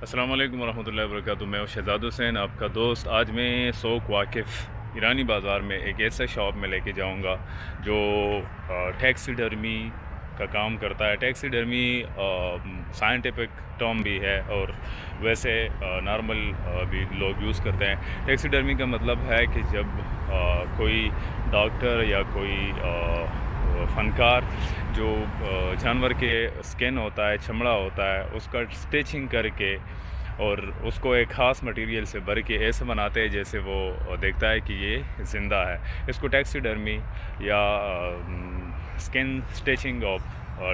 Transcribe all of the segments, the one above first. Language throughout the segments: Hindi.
अस्सलाम वालेकुम वरहमतुल्लाहि वबरकातुहू। मैं शहजाद हुसैन आपका दोस्त। आज मैं शौक वाकिफ़ ईरानी बाज़ार में एक ऐसा शॉप में लेके जाऊंगा जो टैक्सी ड्रमी का काम करता है। टैक्सी ड्रमी साइंटिफिक टर्म भी है और वैसे नॉर्मल भी लोग यूज़ करते हैं। टैक्सी ड्रमी का मतलब है कि जब कोई डॉक्टर या कोई फ़नकार जो जानवर के स्किन होता है, चमड़ा होता है, उसका स्टिचिंग करके और उसको एक ख़ास मटेरियल से भर के ऐसे बनाते हैं जैसे वो देखता है कि ये ज़िंदा है। इसको टैक्सी ड्रमी या skin stitching of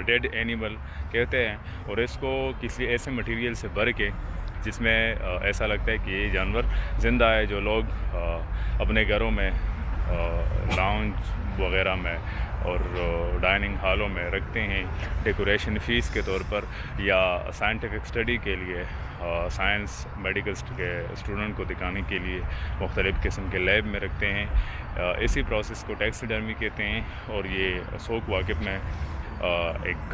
dead animal कहते हैं। और इसको किसी ऐसे मटेरियल से भर के जिसमें ऐसा लगता है कि ये जानवर ज़िंदा है, जो लोग अपने घरों में लाउंज वगैरह में और डाइनिंग हॉलों में रखते हैं डेकोरेशन फ़ीस के तौर पर, या साइंटिफिक स्टडी के लिए साइंस मेडिकल के स्टूडेंट को दिखाने के लिए मुख्तलिफ़ किस्म के लैब में रखते हैं। इसी प्रोसेस को टैक्सी ड्रमी कहते हैं। और ये शौक वाकिफ़ में एक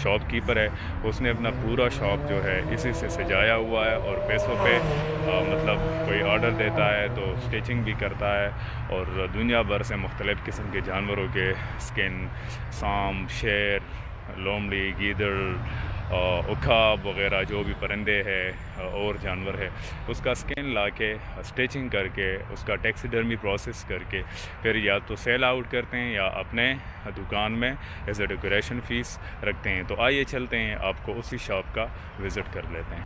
शॉपकीपर है, उसने अपना पूरा शॉप जो है इसी से सजाया हुआ है और पैसों पे मतलब कोई ऑर्डर देता है तो स्टिचिंग भी करता है। और दुनिया भर से मुख्तलिफ़ किस्म के जानवरों के स्किन, सांप, शेर, लोमड़ी, गीदड़, उखाब वगैरह जो भी परिंदे हैं और जानवर है, उसका स्किन लाके स्टिचिंग करके उसका टैक्सीडर्मी प्रोसेस करके फिर या तो सेल आउट करते हैं या अपने दुकान में एज ए डेकोरेशन फ़ीस रखते हैं। तो आइए चलते हैं, आपको उसी शॉप का विज़िट कर लेते हैं।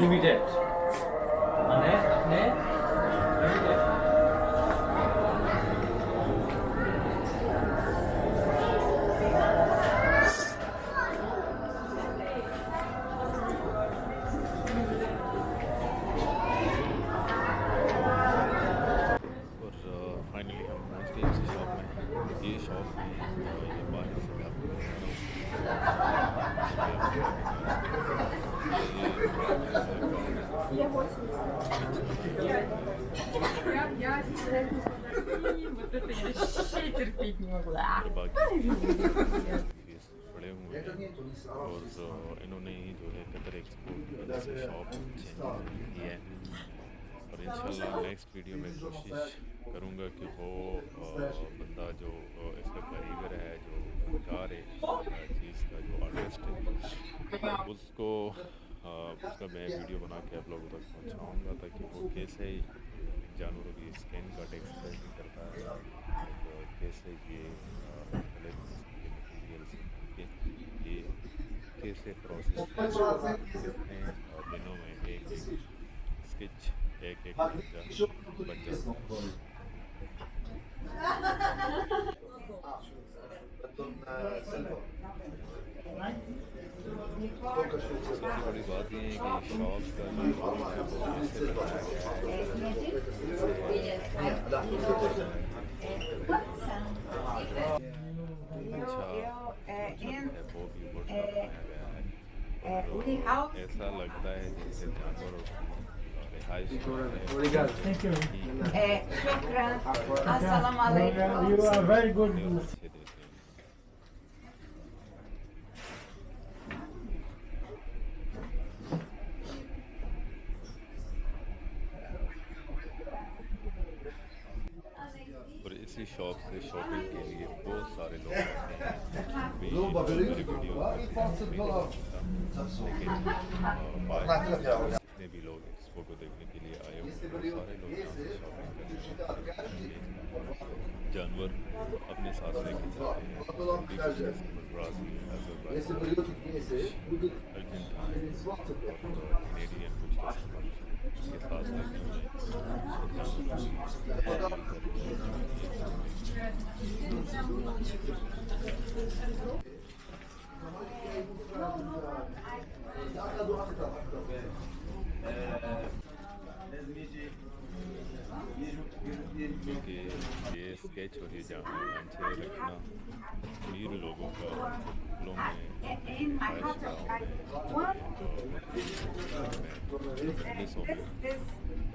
Limited. মানে আপনি फाइनली हम पहुंच गए इस शॉप में। ये शॉप में ये बाहर से मैं आपको दिखा Вот это я вообще терпеть не могу. पड़े हुए हैं और इन्होंने ही जो है कतर एक्सपोर्ट से शॉप चेंज की है। और इंशाल्लाह नेक्स्ट वीडियो में कोशिश करूँगा कि वो बंदा जो इसका कारीगर है, जो फनकार है चीज़ का, जो आर्टिस्ट है, उसको उसका मैं वीडियो बना के आप लोगों तक पहुँचाऊँगा ताकि वो कैसे जानवरों की स्किन का टेक्सचर करता है और कैसे ये अलग किस्म के मटीरियल के ये कैसे प्रोसेस कितने दिनों में एक स्केच एक बन जाता है। सबसे बड़ी बात ये है कि शॉप का जो काम है वो कैसे बनाया गया है, वो भी बहुत बनाया गया है और ऐसा लगता है जैसे जानवरों की रिहाइश Assalamu alaikum. You are very good. अच्छे देते हैं। और इसी शॉप से शॉपिंग के लिए बहुत सारे लोग आते हैं। अभी मेरी वीडियो जितने भी लोग एक्सपो को देखने के लिए आए हुए हैं सारे लोग यहाँ से शॉपिंग करने जानवर अपने साथ लेके जाते हैं। ब्राज़ील, अर्जेंटीना और कैनेडियन कुछ कस्टमर के साथ क्योंकि ये स्केच और ये ढांचे रखना अमीर लोगों का फूलों में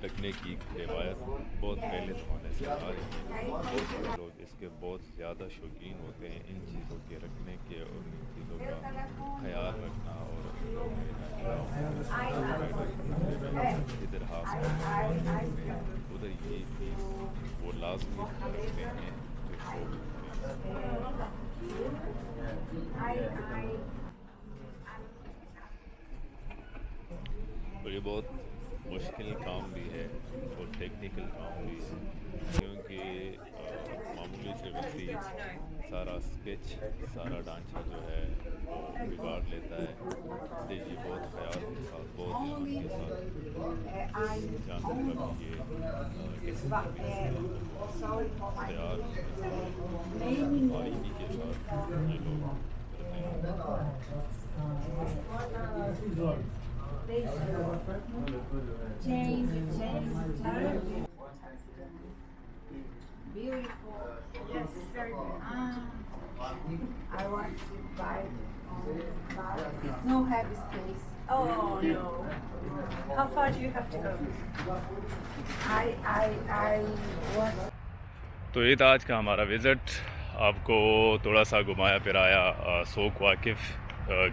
रखने की रिवायत बहुत पहले ज़माने से आ रही है। बहुत सारे लोग इसके बहुत ज़्यादा शौकीन होते हैं इन चीज़ों के रखने के और इन चीज़ों का ख्याल रखना और इधर हाथ उधर ये चीज़ वो लाजमी रखते हैं जो शौक और ये बहुत मुश्किल काम भी है और टेक्निकल काम भी है क्योंकि मामूली से व्यक्ति सारा स्केच सारा ढांचा जो है वो बिगाड़ लेता है। तो ये बहुत ख्याल के साथ बहुत ध्यान के साथ जानवर का भी ये तैयार बारीकी के साथ ये लोग करते हैं। Beautiful. Yes, very good. I want to buy no heavy space. Oh no. How far do you have to go? I want. तो ये था आज का हमारा विज़िट। आपको थोड़ा सा घुमाया फिराया सोक वाकिफ़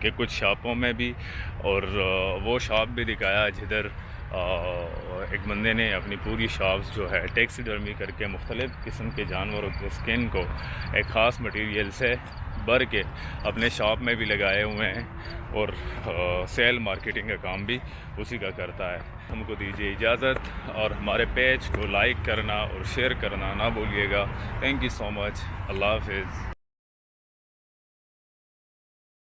के कुछ शॉपों में भी और वो शॉप भी दिखाया जिधर एक बंदे ने अपनी पूरी शॉप्स जो है टेक्सी ड्रमी करके मुख्तलिफ़ किस्म के जानवरों के स्किन को एक ख़ास मटेरियल से भर के अपने शॉप में भी लगाए हुए हैं और सेल मार्केटिंग का काम भी उसी का करता है। हमको दीजिए इजाज़त और हमारे पेज को लाइक करना और शेयर करना ना भूलिएगा। Thank you so much. अल्लाह हाफ़िज़।